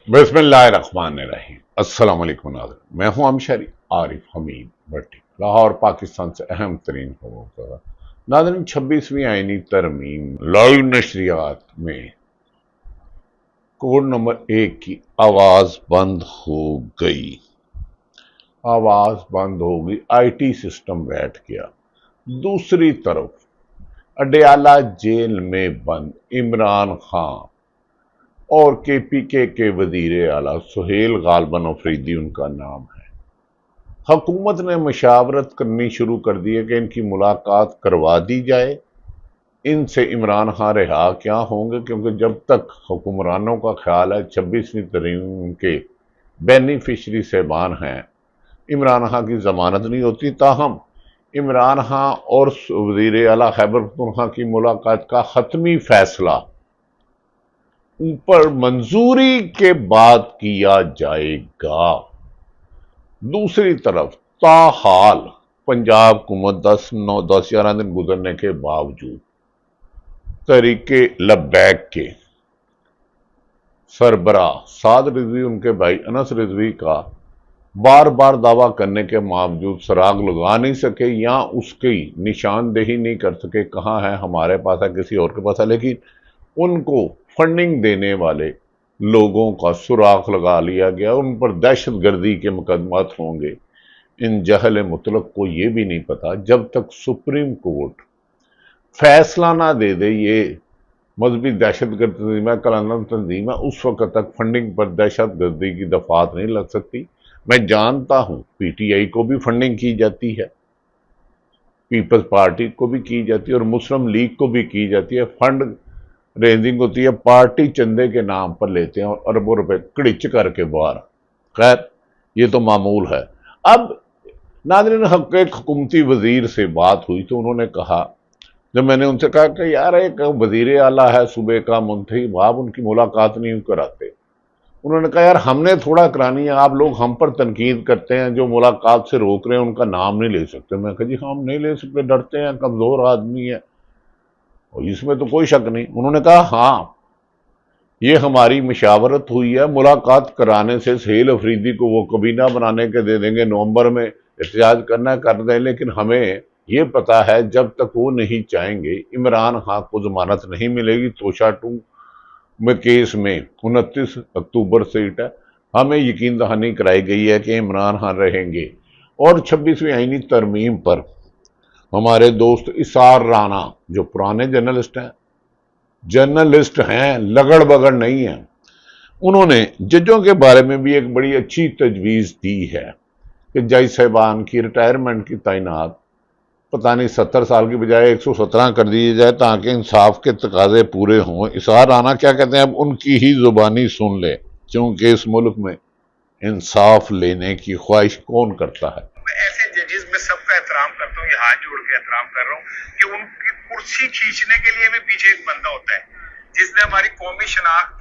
बिस्मिल्लाहिर्रहमानिर्रहीम। अस्सलाम वालेकुम नाज़रीन, मैं हूं अमशरी आरिफ हमीद भट्टी, लाहौर पाकिस्तान से अहम तरीन खबर। नाज़रीन, 26वीं आईनी तरमीम लाइव नशरियात में कोड नंबर 1 की आवाज बंद हो गई। आवाज बंद हो गई, आईटी सिस्टम बैठ गया। दूसरी तरफ अडयाला जेल में बंद इमरान खान और केपीके के वजीर आला सुहेल गालिबन अफरीदी उनका नाम है। हुकूमत ने मशावरत करनी शुरू कर दी है कि इनकी मुलाकात करवा दी जाए। इनसे इमरान खान रिहा क्या होंगे, क्योंकि जब तक हुक्मरानों का ख्याल है 26वीं तरमीम के बेनिफिशरी साहबान हैं, इमरान खान की जमानत नहीं होती। ताहम इमरान खान और वजीर आला खैबर पख्तूनख्वा की मुलाकात का हतमी फैसला ऊपर मंजूरी के बाद किया जाएगा। दूसरी तरफ ताहाल पंजाब हुकूमत 10-11 दिन गुजरने के बावजूद तरीके लब्बैक के सरबरा साद रिजवी उनके भाई अनस रिजवी का बार बार दावा करने के बावजूद सुराग लगा नहीं सके या उसकी निशानदेही नहीं कर सके कहाँ है, हमारे पास है, किसी और के पास है। लेकिन उनको फंडिंग देने वाले लोगों का सुराग लगा लिया गया। उन पर दहशत गर्दी के मुकदमात होंगे। इन जहल मुतलक को यह भी नहीं पता, जब तक सुप्रीम कोर्ट फैसला ना दे दे ये मजहबी दहशत गर्द तंजीम है, कलंदर तंजीम है, उस वक्त तक फंडिंग पर दहशत गर्दी की दफात नहीं लग सकती। मैं जानता हूं पीटीआई को भी फंडिंग की जाती है, पीपल्स पार्टी को भी की जाती है और मुस्लिम लीग को भी की जाती है। फंड रेंजिंग होती है, पार्टी चंदे के नाम पर लेते हैं और अरबों रुपए कड़िच करके बाहर। खैर, ये तो मामूल है। अब नाज़रीन, एक हुकूमती वजीर से बात हुई तो उन्होंने कहा, जब मैंने उनसे कहा कि यार एक वजीर आला है सूबे का मुंतखब, आप उनकी मुलाकात नहीं कराते। उन्होंने कहा यार हमने थोड़ा करानी है, आप लोग हम पर तनकीद करते हैं, जो मुलाकात से रोक रहे हैं उनका नाम नहीं ले सकते। मैं कहा जी हम नहीं ले सकते, डरते हैं, कमजोर आदमी है, और इसमें तो कोई शक नहीं। उन्होंने कहा हाँ, ये हमारी मशावरत हुई है, मुलाकात कराने से सुहेल अफरीदी को वो कबीना बनाने के दे देंगे, नवंबर में एहतजाज करना कर दें, लेकिन हमें ये पता है जब तक वो नहीं चाहेंगे इमरान खान को जमानत नहीं मिलेगी। तोशा 2 में केस में 29 अक्टूबर से हमें यकीन दहानी कराई गई है कि इमरान खान रहेंगे। और 26वीं आईनी तरमीम पर हमारे दोस्त इसार राना, जो पुराने जर्नलिस्ट हैं, लगड़ बगड़ नहीं है, उन्होंने जजों के बारे में भी एक बड़ी अच्छी तजवीज़ दी है कि जज साहिबान की रिटायरमेंट की तैनात पता नहीं 70 साल की बजाय 117 कर दी जाए, ताकि इंसाफ के तकाजे पूरे हों। इसार राना क्या कहते हैं, अब उनकी ही जुबानी सुन ले, क्योंकि इस मुल्क में इंसाफ लेने की ख्वाहिश कौन करता है। ऐसे जजेस में सबका एहतराम करता हूँ, ये हाथ जोड़ के एहतराम कर रहा हूँ कि उनकी कुर्सी खींचने के लिए भी पीछे एक बंदा होता है जिसने हमारी कौमी शनाख्त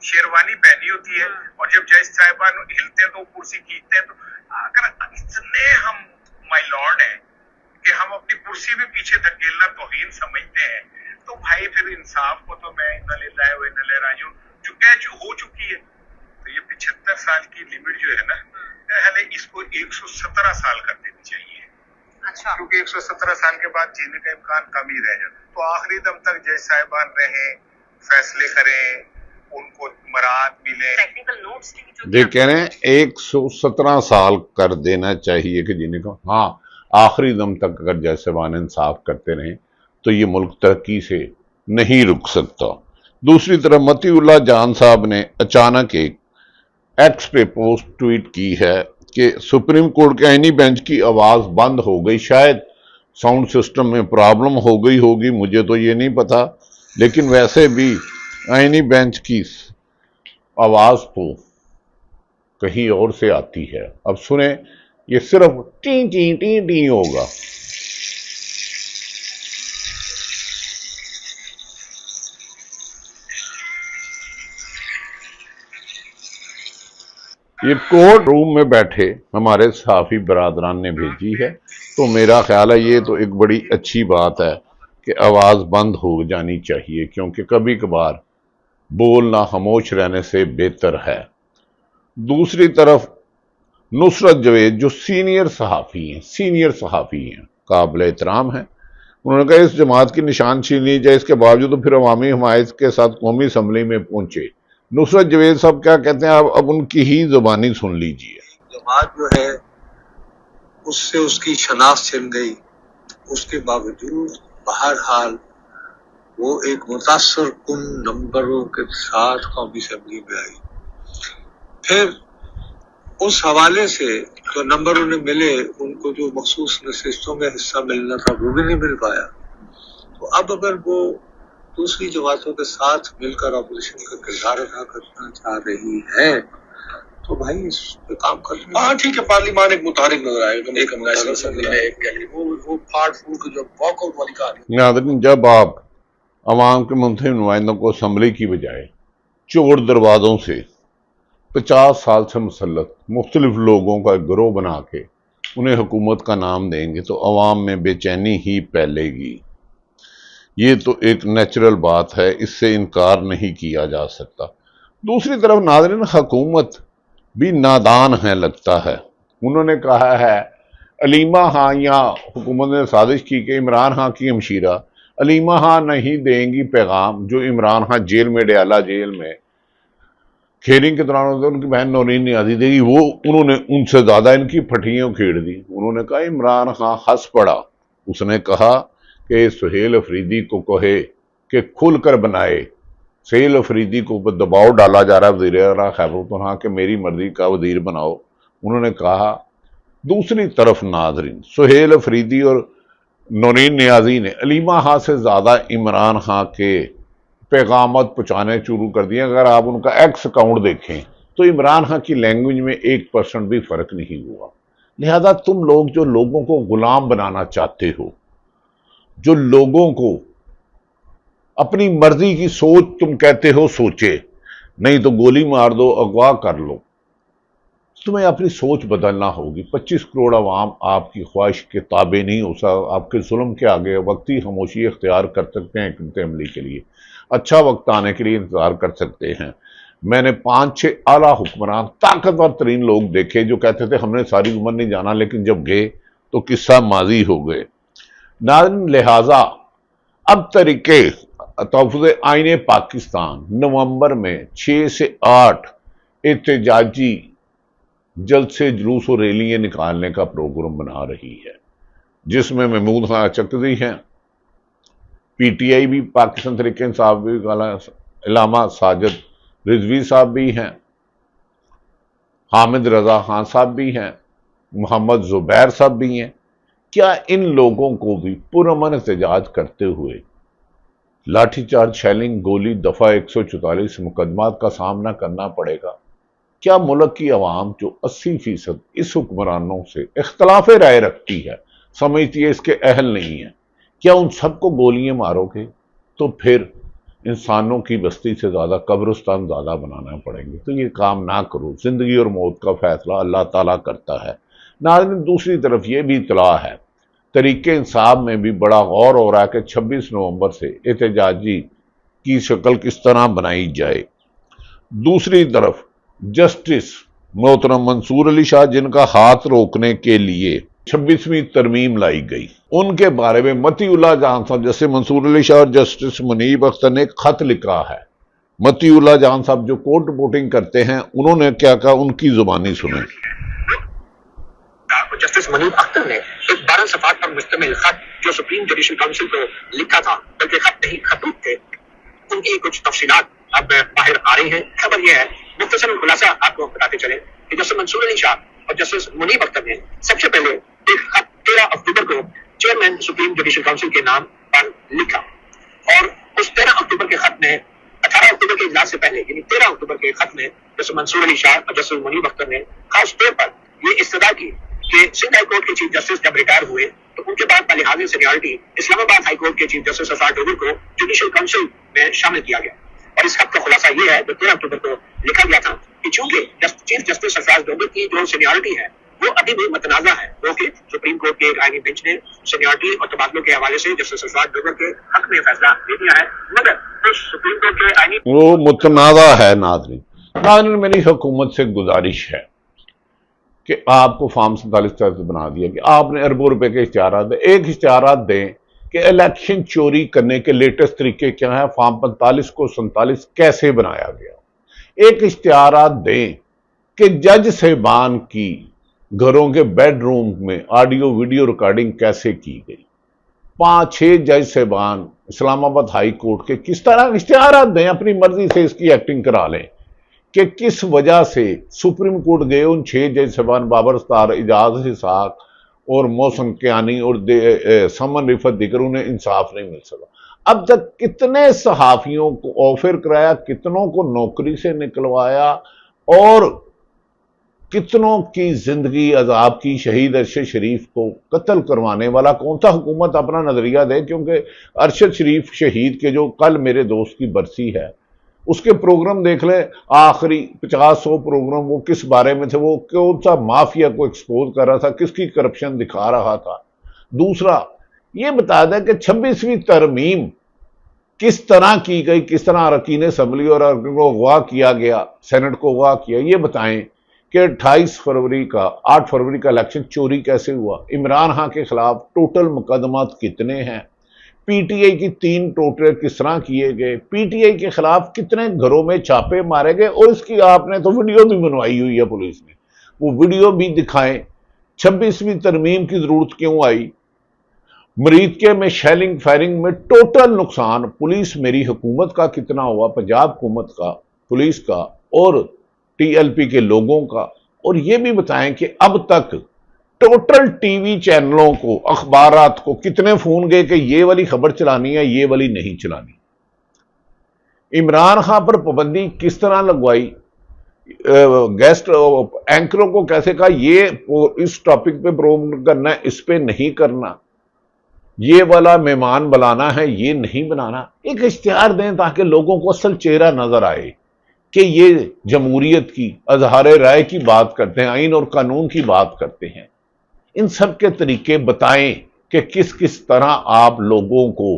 शेरवानी पहनी होती है, और जब जज साहिबान हिलते हैं तो कुर्सी खींचते हैं। तो अगर इतने हम माय लॉर्ड हैं कि हम अपनी कुर्सी भी पीछे धकेलना तौहीन समझते हैं, तो भाई फिर इंसाफ को तो मैं इन्ना लिल्लाहि व इन्ना इलैहि राजिऊन जो हो चुकी है। तो ये 75 साल की लिमिट जो है ना, पहले इसको 117 साल कर देनी चाहिए। अच्छा, क्योंकि 117 साल के बाद जीने का इम्कान कम ही रह जाता। तो आखिरी दम तक जज साहिबान रहे, फैसले करें, उनको मराहत मिले। टेक्निकल नोट्स ये कह रहे हैं 117 साल कर देना चाहिए कि जीने को। हाँ, आखिरी दम तक अगर जज साहिबान इंसाफ करते रहें तो ये मुल्क तरक्की से नहीं रुक सकता। दूसरी तरफ मतीउल्लाह जान साहब ने अचानक एक एक्स पे पोस्ट ट्वीट की है कि सुप्रीम कोर्ट के आईनी बेंच की आवाज बंद हो गई। शायद साउंड सिस्टम में प्रॉब्लम हो गई होगी, मुझे तो ये नहीं पता, लेकिन वैसे भी आईनी बेंच की आवाज तो कहीं और से आती है। अब सुने, ये सिर्फ टी टी टी टी होगा। ये कोर्ट रूम में बैठे हमारे सहाफी बरादरान ने भेजी है, तो मेरा ख्याल है ये तो एक बड़ी अच्छी बात है कि आवाज़ बंद हो जानी चाहिए, क्योंकि कभी कभार बोलना खामोश रहने से बेहतर है। दूसरी तरफ नुसरत जवेद जो सीनियर सहाफ़ी हैं, काबिल एहतराम हैं, उन्होंने कहा इस जमात की निशान छीन ली जाए, इसके बावजूद तो फिर अवामी हमायत के साथ कौमी असम्बली में पहुंचे। नुसरत जवेद साहब क्या कहते हैं, अब उनकी ही जुबानी सुन लीजिए। जमात जो है उससे उसकी शनाख्त छिन गई, उसके बावजूद बहरहाल वो एक मुतासर कुन नंबरों के साथ कौमी असम्बली में आई। फिर उस हवाले से जो नंबर उन्हें मिले, उनको जो मखसूस नशिस्तों में हिस्सा मिलना था वो भी नहीं मिल पाया। तो अब अगर वो दूसरी जमातों के साथ मिलकर अपोजिशन का किरदार अदा करना चाह रही है तो भाई इस पे काम करना। हाँ ठीक है, पार्लियामान एक मुतारिक नजर आएगा, एक नेशनल असेंबली में एक वो फाड़ फूड़ के जो वॉकआउट वाली कहानी। नाज़रीन, जब आप अवाम के मुंतखब नुमाइंदों को असम्बली की बजाय चोर दरवाज़ों से 50 साल से मुसल्लत मुख्तलिफ लोगों का गिरोह बना के उन्हें हुकूमत का नाम देंगे तो अवाम में बेचैनी ही फैलेगी। ये तो एक नेचुरल बात है, इससे इनकार नहीं किया जा सकता। दूसरी तरफ नाज़रीन, हुकूमत भी नादान है लगता है। उन्होंने कहा है अलीमा हाँ, यहाँ हुकूमत ने साजिश की कि इमरान खां की हमशीरा अलीमा हाँ नहीं देंगी पैगाम जो इमरान खां जेल में, डयाला जेल में खेरिंग के दौरान उनकी बहन नौरीन नियाज़ी देगी, वो उन्होंने उनसे ज़्यादा इनकी फटियाँ खेड़ दी। उन्होंने कहा इमरान खां हंस पड़ा, उसने कहा कि सुहेल अफरीदी को कहे कि खुल कर बनाए। सुहेल अफरीदी को दबाव डाला जा रहा है वज़ीर आला खैबर पख्तूनख्वा कि मेरी मर्जी का वज़ीर बनाओ। उन्होंने कहा दूसरी तरफ नाज़रीन, सुहेल अफरीदी और नौरीन नियाज़ी ने अलीमा खां से ज़्यादा इमरान खां के पैगामत पहुँचाने शुरू कर दिए। अगर आप उनका एक्स अकाउंट देखें तो इमरान खां की लैंग्वेज में 1% भी फ़र्क नहीं हुआ। लिहाजा तुम लोग जो लोगों को गुलाम बनाना चाहते हो, जो लोगों को अपनी मर्जी की सोच तुम कहते हो सोचे, नहीं तो गोली मार दो, अगवा कर लो, तुम्हें अपनी सोच बदलना होगी। 25 करोड़ अवाम आपकी ख्वाहिश के ताबे नहीं हो सकता। आपके जुल्म के आगे वक्ती खामोशी इख्तियार कर सकते हैं एक अमली के लिए, अच्छा वक्त आने के लिए इंतजार कर सकते हैं। मैंने 5-6 आला हुक्मरान ताकतवर तरीन लोग देखे जो कहते थे हमने सारी उम्र नहीं जाना, लेकिन जब गए तो किस्सा माजी हो गए। नाज़रीन, लिहाजा अब तरीके तहफ़्फ़ुज़ आईने पाकिस्तान नवंबर में 6 से 8 एहतजाजी जलसे, जुलूस और रैलियां निकालने का प्रोग्राम बना रही है, जिसमें महमूद खां चकदी हैं, PTI भी, पाकिस्तान तहरीक इंसाफ भी, इलामा साजिद रिजवी साहब भी हैं, हामिद रजा खान साहब भी हैं, मोहम्मद जुबैर साहब भी हैं। क्या इन लोगों को भी पुरअमन एहतजाज करते हुए लाठीचार्ज, शेलिंग, गोली, दफा 144 मुकदमात का सामना करना पड़ेगा? क्या मुल्क की आवाम जो 80% इस हुक्मरानों से इख्तलाफ राय रखती है, समझती है इसके अहल नहीं है, क्या उन सबको गोलियां मारोगे तो फिर इंसानों की बस्ती से ज़्यादा कब्रिस्तान ज़्यादा बनाना पड़ेंगे। तो ये काम ना करो। ज़िंदगी और मौत का फैसला अल्लाह ताला करता है। नाज़रीन, दूसरी तरफ ये भी इतला है, तरीके इंसाफ में भी बड़ा गौर हो रहा है कि 26 नवंबर से एहतजाजी की शक्ल किस तरह बनाई जाए। दूसरी तरफ जस्टिस मोहतरम मंसूर अली शाह, जिनका हाथ रोकने के लिए 26वीं तरमीम लाई गई, उनके बारे में मतीउल्लाह जान साहब, जैसे मंसूर अली शाह और जस्टिस मुनीब अख्तर ने एक खत लिखा है। मतीउल्लाह जान साहब जो कोर्ट रिपोर्टिंग करते हैं, उन्होंने क्या कहा, उनकी जुबानी सुने। जस्टिस मुनीब अख्तर ने एक 12 सफ़ात पर मुश्तमिल खत जो सुप्रीम जुडिशल काउंसिल को लिखा था, बल्कि खत नहीं खतूत थे, उनकी कुछ तफसीलात अब बाहर आ रही हैं। खबर यह है, मुख्तसर खुलासा आपको बताते चले कि जस्टिस मंसूर अली शाह और जस्टिस मुनीब अख्तर ने सबसे पहले एक खत 13 अक्टूबर को चेयरमैन सुप्रीम जुडिशल काउंसिल के नाम पर लिखा, और उस 13 अक्टूबर के खत में 18 अक्टूबर के इजलास से पहले यानी 13 अक्टूबर के खत में जस्टिस मंसूर अली शाह और जस्टिस मुनीब अख्तर ने खास तौर पर ये इस्तदा की कि सिंध हाई कोर्ट के चीफ जस्टिस जब रिटायर हुए तो उनके बाद बलिहाज सीनियरिटी इस्लामाबाद हाई कोर्ट के चीफ जस्टिस अफरार डोगर को जुडिशल काउंसिल में शामिल किया गया। और इस खत का खुलासा ये है जो 13 अक्टूबर को लिखा गया था कि चूंकि चीफ जस्टिस अफरार डोगर की जो सीनियरिटी है वो अभी भी मतनाज़ा है, क्योंकि सुप्रीम कोर्ट के एक आईनी बेंच ने सीनियरिटी और तबादलों के हवाले से जस्टिस अफरार डोगर के हक में फैसला दे दिया है, मगर उस सुप्रीम कोर्ट के आईनी वो मुतनाज़ा है। नाज़रीन, नाज़रीन, मेरी हुकूमत से गुजारिश है कि आपको फॉर्म 47 बना दिया कि आपने अरबों रुपए के इश्तिहारात दें। एक इश्तिहारात दें कि इलेक्शन चोरी करने के लेटेस्ट तरीके क्या है, फॉर्म 45 को 47 कैसे बनाया गया। एक इश्तिहारात दें कि जज साहिबान की घरों के बेडरूम में ऑडियो वीडियो रिकॉर्डिंग कैसे की गई। 5-6 जज साहिबान इस्लामाबाद हाई कोर्ट के किस तरह इश्तिहारात दें, अपनी मर्जी से इसकी एक्टिंग करा लें कि किस वजह से सुप्रीम कोर्ट गए उन 6 जज साहिबान बाबर अस्तार, इजाज इसाक और मोहसिन कियानी और समन रिफत दिगर, उन्हें इंसाफ नहीं मिल सका। अब तक कितने सहाफियों को ऑफर कराया, कितनों को नौकरी से निकलवाया और कितनों की जिंदगी अजाब की। शहीद अरशद शरीफ को कत्ल करवाने वाला कौन था? हुकूमत अपना नजरिया दे, क्योंकि अरशद शरीफ शहीद के जो कल मेरे दोस्त की बरसी है उसके प्रोग्राम देख ले, आखिरी 50-100 प्रोग्राम वो किस बारे में थे, वो कौन सा माफिया को एक्सपोज कर रहा था, किसकी करप्शन दिखा रहा था। दूसरा ये बता दें कि 26वीं तरमीम किस तरह की गई, किस तरह अरकान असम्बली और अरकान को अगवा किया गया, सेनेट को अगवा किया। ये बताएं कि 8 फरवरी का इलेक्शन चोरी कैसे हुआ। इमरान खान के खिलाफ टोटल मुकदमात कितने हैं, पीटीआई की 3 टोटल किस तरह किए गए, पीटीआई के खिलाफ कितने घरों में छापे मारे गए, और इसकी आपने तो वीडियो भी बनवाई हुई है पुलिस ने, वो वीडियो भी दिखाएं। 26वीं तरमीम की जरूरत क्यों आई? मरीदके में शेलिंग फायरिंग में टोटल नुकसान पुलिस मेरी हुकूमत का कितना हुआ, पंजाब हुकूमत का, पुलिस का और टीएलपी के लोगों का। और ये भी बताएं कि अब तक टोटल टीवी चैनलों को, अखबारात को कितने फोन गए कि ये वाली खबर चलानी है, ये वाली नहीं चलानी। इमरान खान पर पाबंदी किस तरह लगवाई, गेस्ट एंकरों को कैसे कहा ये इस टॉपिक पे प्रोग्राम करना है, इस पे नहीं करना, ये वाला मेहमान बुलाना है, ये नहीं बनाना। एक इश्तिहार दें ताकि लोगों को असल चेहरा नजर आए कि ये जमहूरियत की, अजहार राय की बात करते हैं, आइन और कानून की बात करते हैं। इन सब के तरीके बताएं कि किस किस तरह आप लोगों को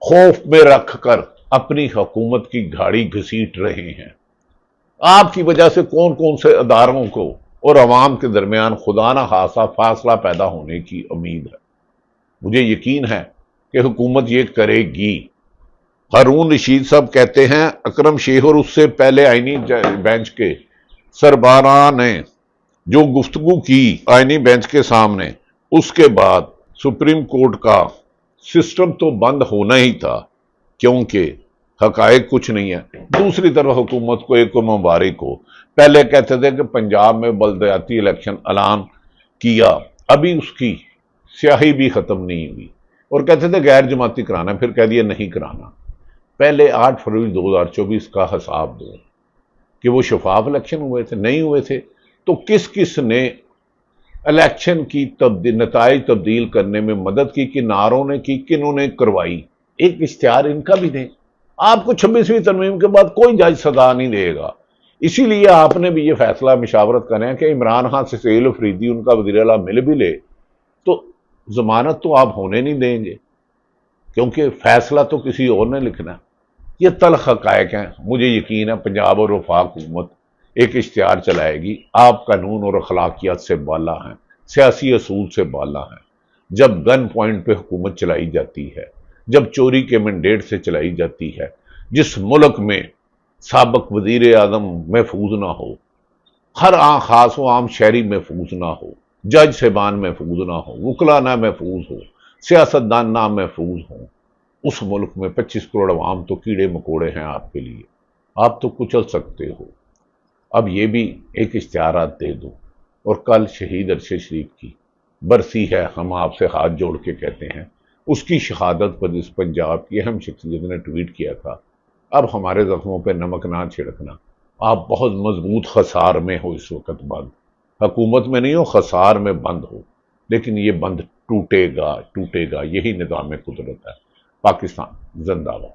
खौफ में रखकर अपनी हुकूमत की गाड़ी घसीट रहे हैं। आपकी वजह से कौन कौन से अदारों को और अवाम के दरमियान खुदा ना खासा फासला पैदा होने की उम्मीद है। मुझे यकीन है कि हुकूमत ये करेगी। हारून रशीद साहब कहते हैं अकरम शेख और उससे पहले आईनी बेंच के सरबराह ने जो गुफ्तगू की आईनी बेंच के सामने, उसके बाद सुप्रीम कोर्ट का सिस्टम तो बंद होना ही था, क्योंकि हकायक कुछ नहीं है। दूसरी तरफ हुकूमत को एक मुबारक हो, पहले कहते थे कि पंजाब में बलदियाती इलेक्शन ऐलान किया, अभी उसकी स्याही भी खत्म नहीं हुई, और कहते थे गैर जमाती कराना, फिर कह दिया नहीं कराना। पहले 8 फरवरी 2024 का हिसाब दो कि वो शफाफ इलेक्शन हुए थे, नहीं हुए थे, तो किस किस ने इलेक्शन की नताइज तब्दील करने में मदद की, किनारों ने की, किन्होंने करवाई। एक इश्तिहार इनका भी दें। आपको 26वीं तरमीम के बाद कोई जज सजा नहीं देगा। इसीलिए आपने भी ये फैसला मशावरत करें कि इमरान खान से सेल अफरीदी उनका वज़ीर आला मिल भी ले तो जमानत तो आप होने नहीं देंगे, क्योंकि फैसला तो किसी और ने लिखना। ये तल्ख हक़ाइक़ हैं। मुझे यकीन है पंजाब और वफाक हुकूमत एक इश्तिहार चलाएगी। आप कानून और अखलाकियात से बाला हैं, सियासी असूल से बाला हैं। जब गन पॉइंट पे हुकूमत चलाई जाती है, जब चोरी के मैंडेट से चलाई जाती है, जिस मुल्क में साबिक वज़ीर आज़म महफूज ना हो, हर खास व आम शहरी महफूज ना हो, जज साहिबान महफूज ना हो, वकला ना महफूज हो, सियासतदान ना महफूज हो, उस मुल्क में 25 करोड़ अवाम तो कीड़े मकोड़े हैं आपके लिए। आप तो कुचल सकते हो। अब ये भी एक इश्तिहारात दे दो। और कल शहीद अरशद शरीफ की बरसी है, हम आपसे हाथ जोड़ के कहते हैं उसकी शहादत पर इस पंजाब की अहम शख्सियत ने ट्वीट किया था, अब हमारे जख्मों पर नमक ना छिड़कना। आप बहुत मजबूत खसार में हो, इस वक्त बंद हुकूमत में नहीं हो, खसार में बंद हो, लेकिन ये बंद टूटेगा, यही निज़ाम कुदरत है। पाकिस्तान जिंदाबाद।